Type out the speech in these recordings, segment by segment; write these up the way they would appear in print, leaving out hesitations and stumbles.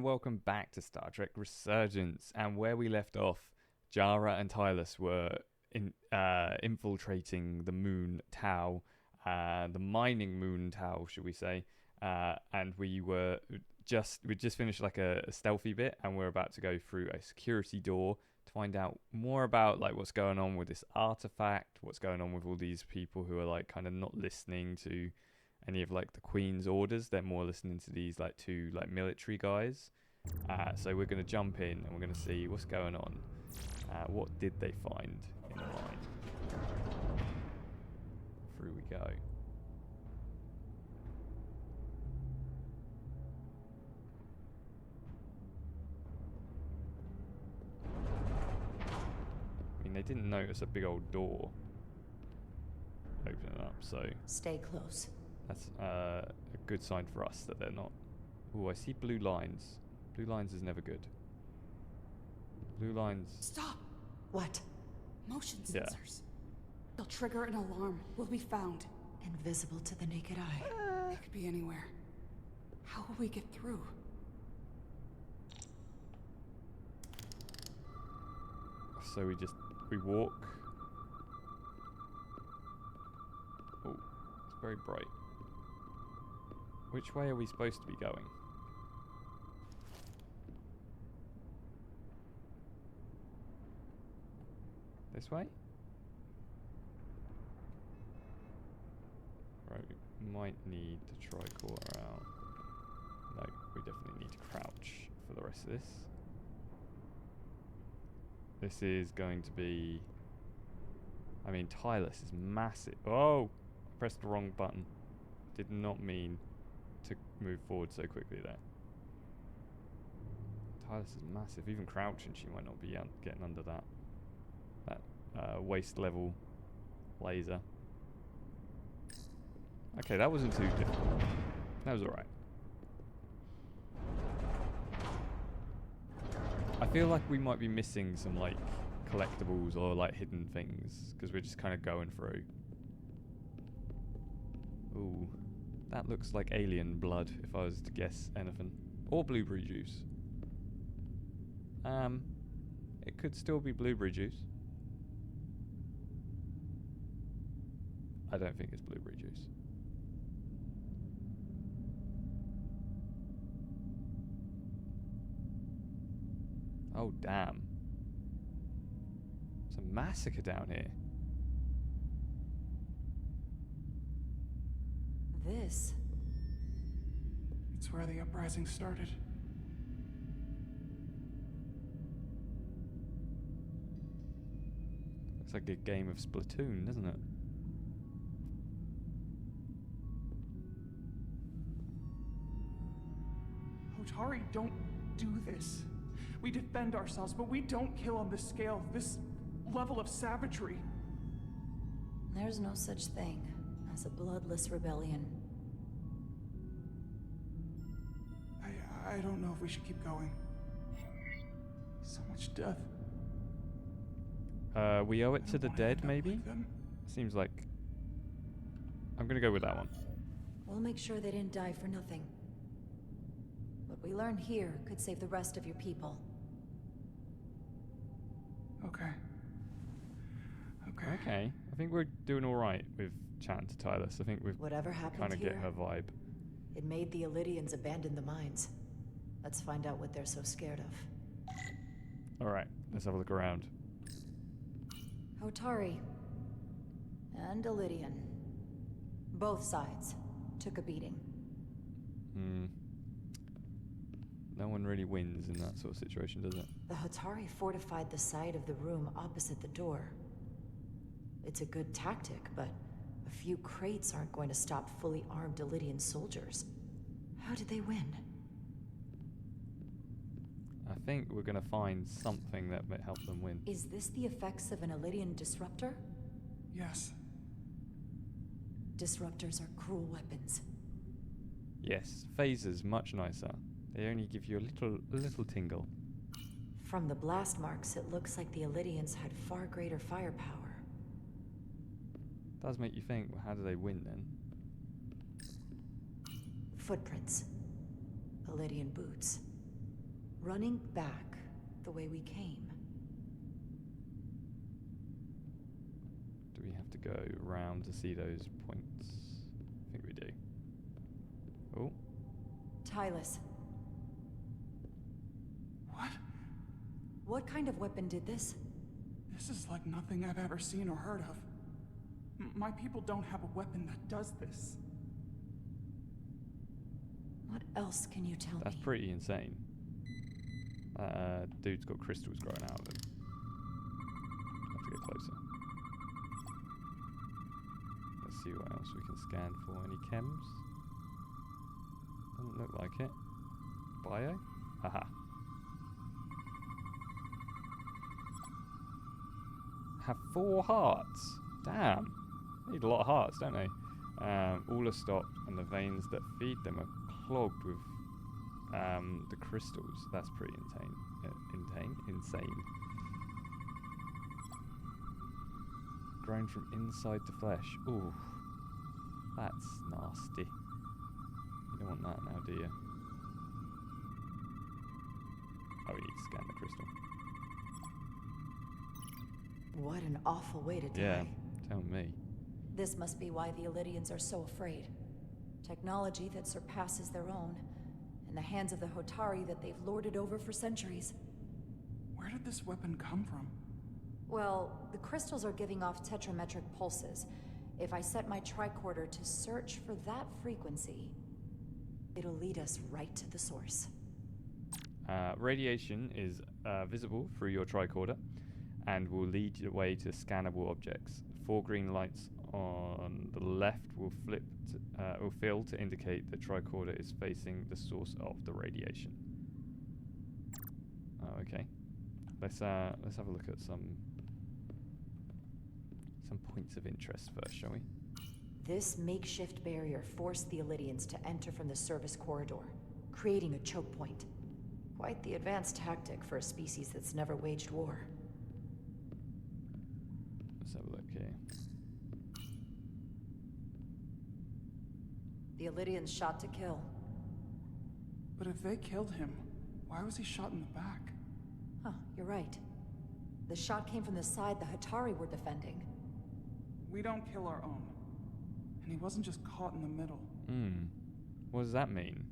and welcome back to Star Trek Resurgence. And where we left off, Jara and Tylus were infiltrating the moon Tau, the mining moon Tau, should we say? And we just finished like a stealthy bit, and we're about to go through a security door to find out more about like what's going on with this artifact, what's going on with all these people who are like kind of not listening to any of like the Queen's orders. They're more listening to these like two like military guys. So we're going to jump in and we're going to see what's going on. What did they find in the mine? Through we go. I mean, they didn't notice a big old door opening up, so stay close. that's a good sign for us that they're not. Oh, I see blue lines. Blue lines is never good. Blue lines. Stop! What? Motion Yeah. sensors. They'll trigger an alarm. We'll be found. Invisible to the naked eye. They could be anywhere. How will we get through? So we walk. Oh, it's very bright. Which way are we supposed to be going? This way? Right, we might need to try quarter out. No, we definitely need to crouch for the rest of this. This is going to be... I mean, Tylus is massive. Oh! I pressed the wrong button. Did not mean to move forward so quickly there. Tylus is massive. Even crouching, she might not be getting under that waist level laser. Okay, that wasn't too difficult. That was alright. I feel like we might be missing some like collectibles or like hidden things because we're just kind of going through. Ooh, that looks like alien blood if I was to guess anything. Or blueberry juice. It could still be blueberry juice. I don't think it's blueberry juice. Oh, damn. It's a massacre down here. This? It's where the uprising started. Looks like a game of Splatoon, doesn't it? Otari, don't do this. We defend ourselves, but we don't kill on this scale, this level of savagery. There's no such thing as a bloodless rebellion. I don't know if we should keep going. So much death. We owe it I to don't the wanna dead, end up maybe? like them. Seems like... I'm gonna go with that one. We'll make sure they didn't die for nothing. What we learn here could save the rest of your people. Okay. Okay, I think we're doing alright with chatting to Tylus. I think we've Whatever happened kind of here, get her vibe. it made the Illydians abandon the mines. Let's find out what they're so scared of. Alright, let's have a look around. Otari and Illydian. Both sides took a beating. No one really wins in that sort of situation, does it? The Hatari fortified the side of the room opposite the door. It's a good tactic, but a few crates aren't going to stop fully armed Illydian soldiers. How did they win? I think we're going to find something that might help them win. Is this the effects of an Illydian disruptor? Yes. Disruptors are cruel weapons. Yes, phasers, much nicer. They only give you a little tingle. From the blast marks, it looks like the Illydians had far greater firepower. Does make you think, well, how do they win then? Footprints. Illydian boots. Running back the way we came. Do we have to go round to see those points? I think we do. Oh. Tylus, What? what kind of weapon did this? This is like nothing I've ever seen or heard of. My people don't have a weapon that does this. What else can you tell That's me? pretty insane. Dude's got crystals growing out of him. Have to get closer. Let's see what else we can scan for. Any chems? Doesn't look like it. Bio? Haha. Have 4 hearts. Damn. They need a lot of hearts, don't they? All are stopped, and the veins that feed them are clogged with the crystals. That's pretty insane. Grown from inside the flesh. Ooh, that's nasty. You don't want that now, do you? Oh, we need to scan the crystal. What an awful way to die. Yeah, tell me. This must be why the Elydians are so afraid. Technology that surpasses their own, in the hands of the Hotari that they've lorded over for centuries. Where did this weapon come from? Well, the crystals are giving off tetrametric pulses. If I set my tricorder to search for that frequency, it'll lead us right to the source. Radiation is visible through your tricorder and will lead the way to scannable objects. 4 green lights on the left will fill to indicate the tricorder is facing the source of the radiation. Oh, okay. Let's have a look at some points of interest first, shall we? This makeshift barrier forced the Elydians to enter from the service corridor, creating a choke point. Quite the advanced tactic for a species that's never waged war. Let's have a look here. The Elydians shot to kill. But if they killed him, why was he shot in the back? Huh, you're right. The shot came from the side the Hotari were defending. We don't kill our own. And he wasn't just caught in the middle. What does that mean?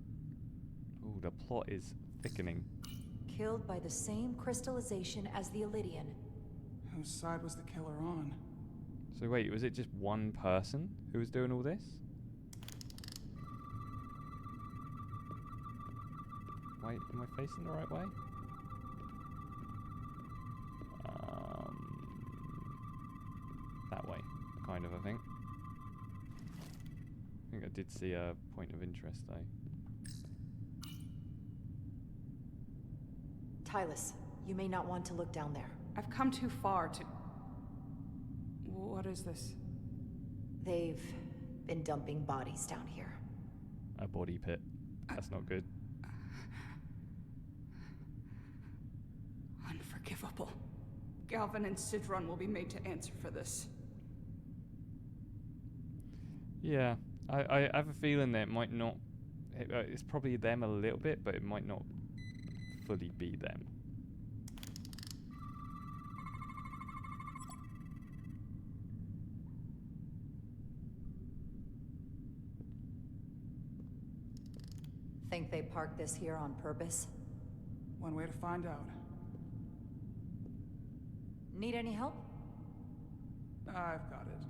Ooh, the plot is thickening. Killed by the same crystallization as the Elydian. Whose side was the killer on? So wait, was it just one person who was doing all this? Wait, am I facing the right way? That way, kind of, I think. I think I did see a point of interest, though. Tylus, you may not want to look down there. I've come too far to... What is this? They've been dumping bodies down here. A body pit. That's not good. Unforgivable. Galvin and Sidron will be made to answer for this. Yeah, I have a feeling that it might not... it's probably them a little bit, but it might not fully be them. Think they parked this here on purpose? One way to find out. Need any help? I've got it.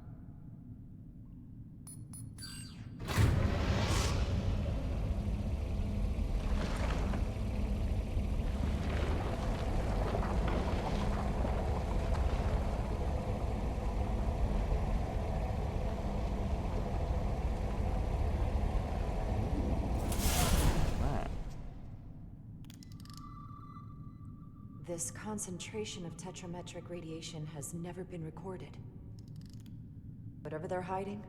This concentration of tetrametric radiation has never been recorded. Whatever they're hiding,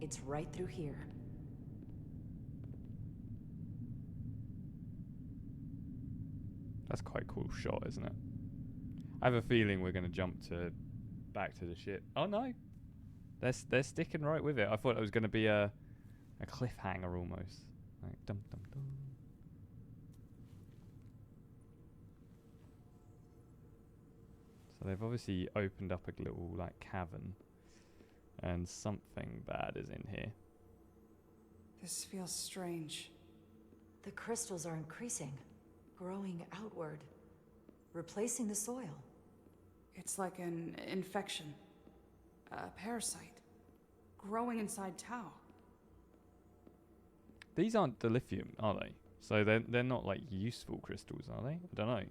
it's right through here. That's quite a cool shot, isn't it? I have a feeling we're going to jump back to the ship. Oh no, they're sticking right with it. I thought it was going to be a cliffhanger almost. Like dum dum dum. So they've obviously opened up a little like cavern, and something bad is in here. This feels strange. The crystals are increasing, growing outward, replacing the soil. It's like an infection. A parasite. Growing inside Tau. These aren't dilithium, are they? So they're not like useful crystals, are they? I don't know.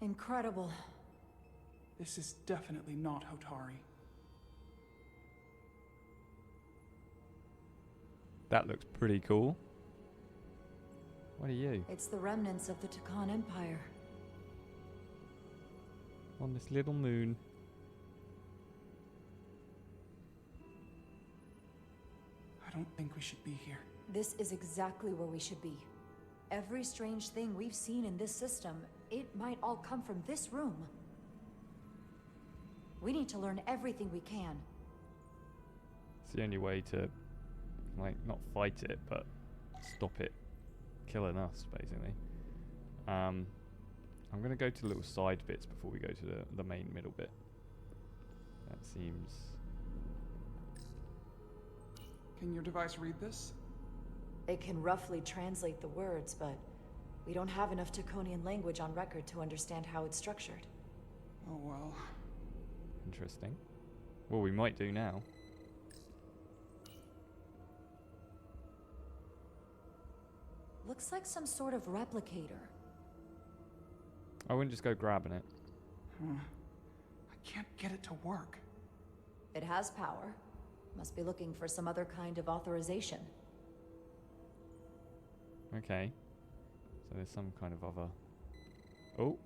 Incredible. This is definitely not Hotari. That looks pretty cool. What are you? It's the remnants of the Takan Empire. On this little moon. I don't think we should be here. This is exactly where we should be. Every strange thing we've seen in this system, it might all come from this room. We need to learn everything we can. It's the only way to, like, not fight it, but stop it killing us, basically. I'm going to go to the little side bits before we go to the main middle bit. That seems... Can your device read this? It can roughly translate the words, but we don't have enough Taconian language on record to understand how it's structured. Oh well. interesting. Well, we might do now. Looks like some sort of replicator. I wouldn't just go grabbing it. I can't get it to work. It has power. Must be looking for some other kind of authorization. Okay. So there's some kind of other... Oh!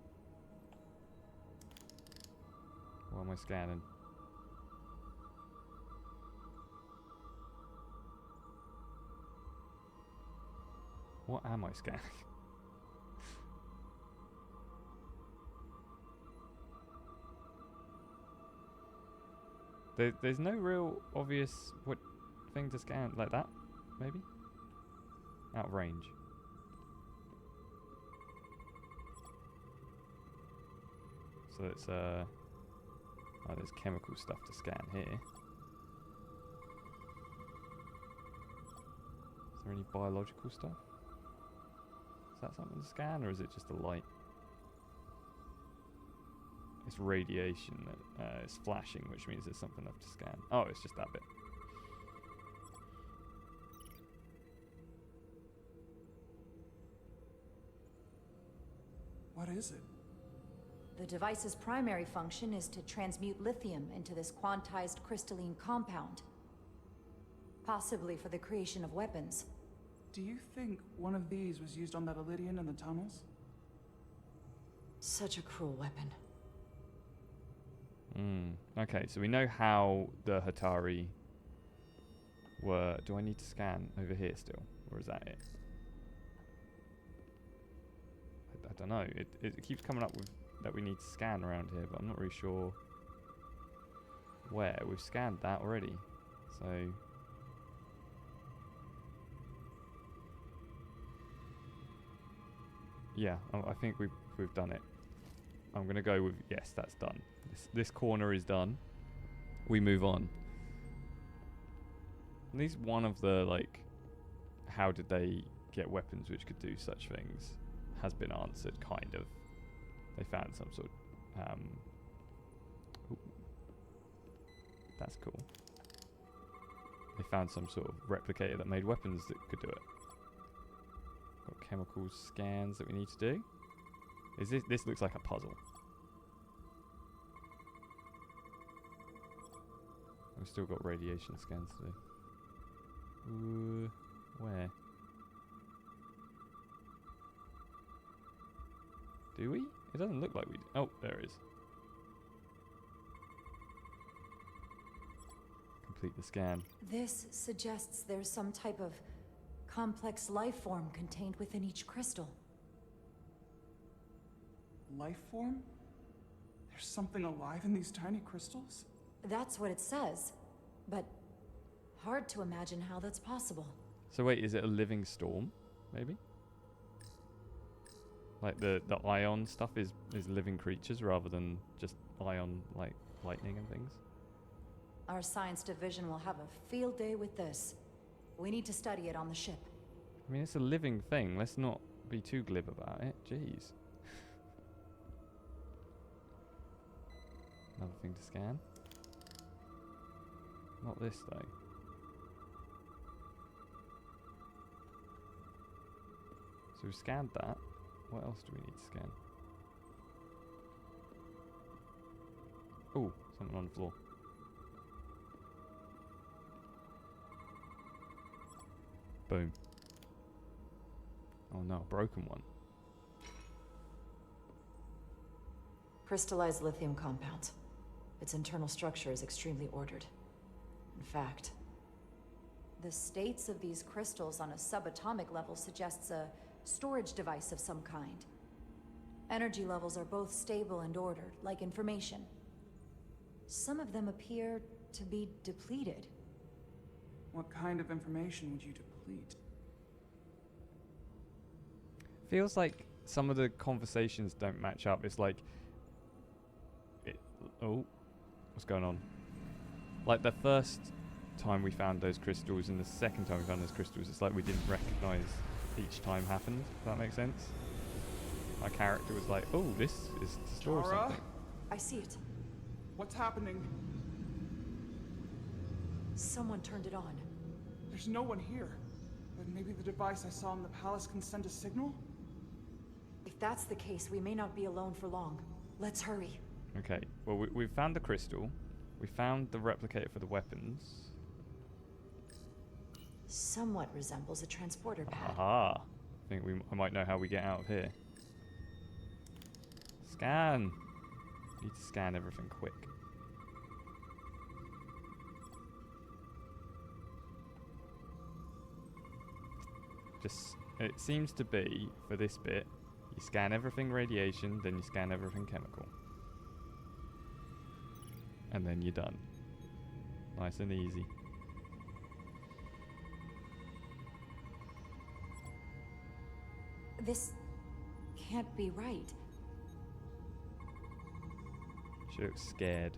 What am I scanning? What am I scanning? There's no real obvious what thing to scan. Like that, maybe? Out of range. So it's oh, there's chemical stuff to scan here. Is there any biological stuff? Is that something to scan, or is it just a light? It's radiation that is flashing, which means there's something left to scan. Oh, it's just that bit. What is it? The device's primary function is to transmute lithium into this quantized crystalline compound. Possibly for the creation of weapons. Do you think one of these was used on that Elydian in the tunnels? Such a cruel weapon. Okay, so we know how the Hatari were... Do I need to scan over here still? Or is that it? I don't know. It keeps coming up with that we need to scan around here, but I'm not really sure where. We've scanned that already. So... Yeah, I think we've done it. I'm going to go with, yes, that's done. This corner is done. We move on. At least one of the, like, how did they get weapons which could do such things has been answered, kind of. They found some sort of... ooh, that's cool. They found some sort of replicator that made weapons that could do it. Got chemical scans that we need to do. Is this looks like a puzzle. We've still got radiation scans to do. Where? Do we? It doesn't look like we do. Oh, there it is. Complete the scan. This suggests there's some type of complex life form contained within each crystal. Life form? There's something alive in these tiny crystals? That's what it says, but hard to imagine how that's possible. So wait, is it a living storm? Maybe? Like the ion stuff is living creatures rather than just ion like lightning and things. Our science division will have a field day with this. We need to study it on the ship. I mean, it's a living thing. Let's not be too glib about it. Jeez. Another thing to scan. Not this though. So we've scanned that. What else do we need to scan? Oh, something on the floor. Boom. Oh no, a broken one. Crystallized lithium compound. Its internal structure is extremely ordered. In fact, the states of these crystals on a subatomic level suggests a storage device of some kind. Energy levels are both stable and ordered, like information. Some of them appear to be depleted. What kind of information would you deplete? Feels like some of the conversations don't match up. It's like... oh, what's going on? Like the first time we found those crystals and the second time we found those crystals, it's like we didn't recognize each time happened. Does that make sense? My character was like, oh, this is to store Tara? something. I see it. What's happening? Someone turned it on. There's no one here. But maybe the device I saw in the palace can send a signal? If that's the case, we may not be alone for long. Let's hurry. Okay, well, we've found the crystal. We found the replicator for the weapons. Somewhat resembles a transporter pad. Aha! I think I might know how we get out of here. Scan! Need to scan everything quick. Just, it seems to be, for this bit, you scan everything radiation, then you scan everything chemical. And then you're done. Nice and easy. This can't be right. She looks scared.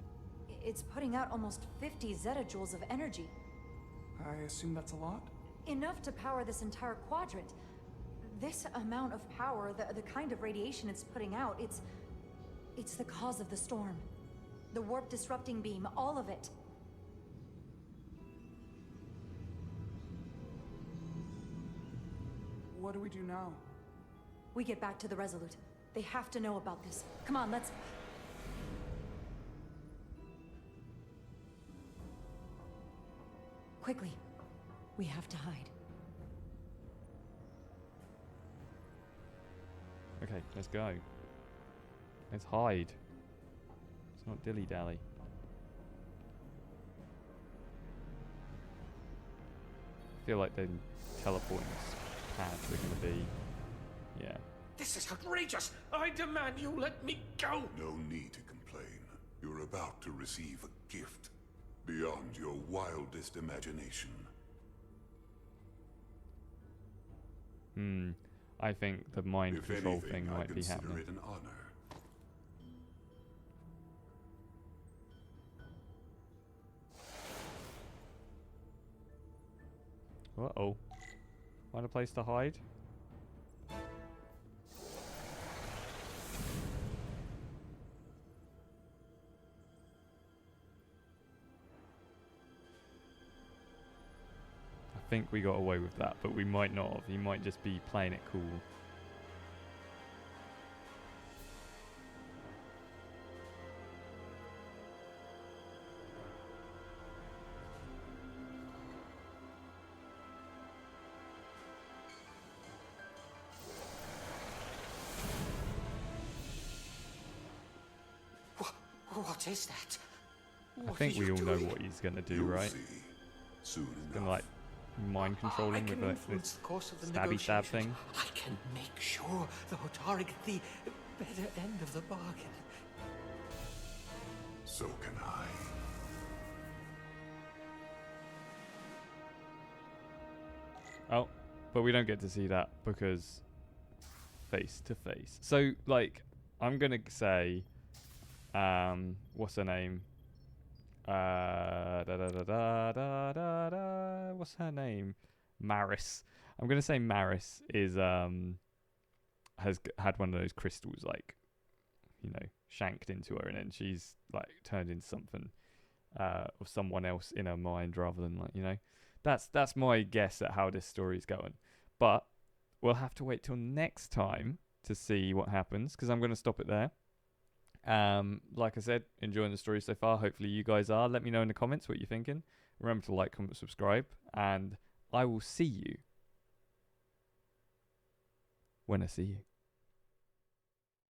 It's putting out almost 50 zettajoules of energy. I assume that's a lot? Enough to power this entire quadrant. This amount of power, the kind of radiation it's putting out, it's the cause of the storm. The warp disrupting beam, all of it. What do we do now? We get back to the Resolute. They have to know about this. Come on, let's... Quickly. We have to hide. Okay, let's go. Let's hide. It's not dilly-dally. I feel like the teleporting pads are going to be... yeah. This is outrageous! I demand you let me go! No need to complain. You're about to receive a gift beyond your wildest imagination. I think the mind If control anything, thing I might be consider happening. it an honor. Uh-oh. Find a place to hide? I think we got away with that, but we might not have. He might just be playing it cool. What is that? I think we all know what he's going to do, You'll right? see soon He's going to, enough. like, mind control I him can with influence this the course of the stabby stab negotiations. thing. I can make sure the Hotari get the better end of the bargain. So can I. Oh, but we don't get to see that because face to face. So, like, I'm going to say, what's her name? What's her name? Maris. I'm going to say Maris is, has had one of those crystals, like, you know, shanked into her, and then she's, like, turned into something, or someone else in her mind rather than, like, you know. That's my guess at how this story is going. But we'll have to wait till next time to see what happens, because I'm going to stop it there. Like I said, enjoying the story so far. Hopefully you guys are. Let me know in the comments what you're thinking. Remember to like, comment, subscribe, and I will see you when I see you.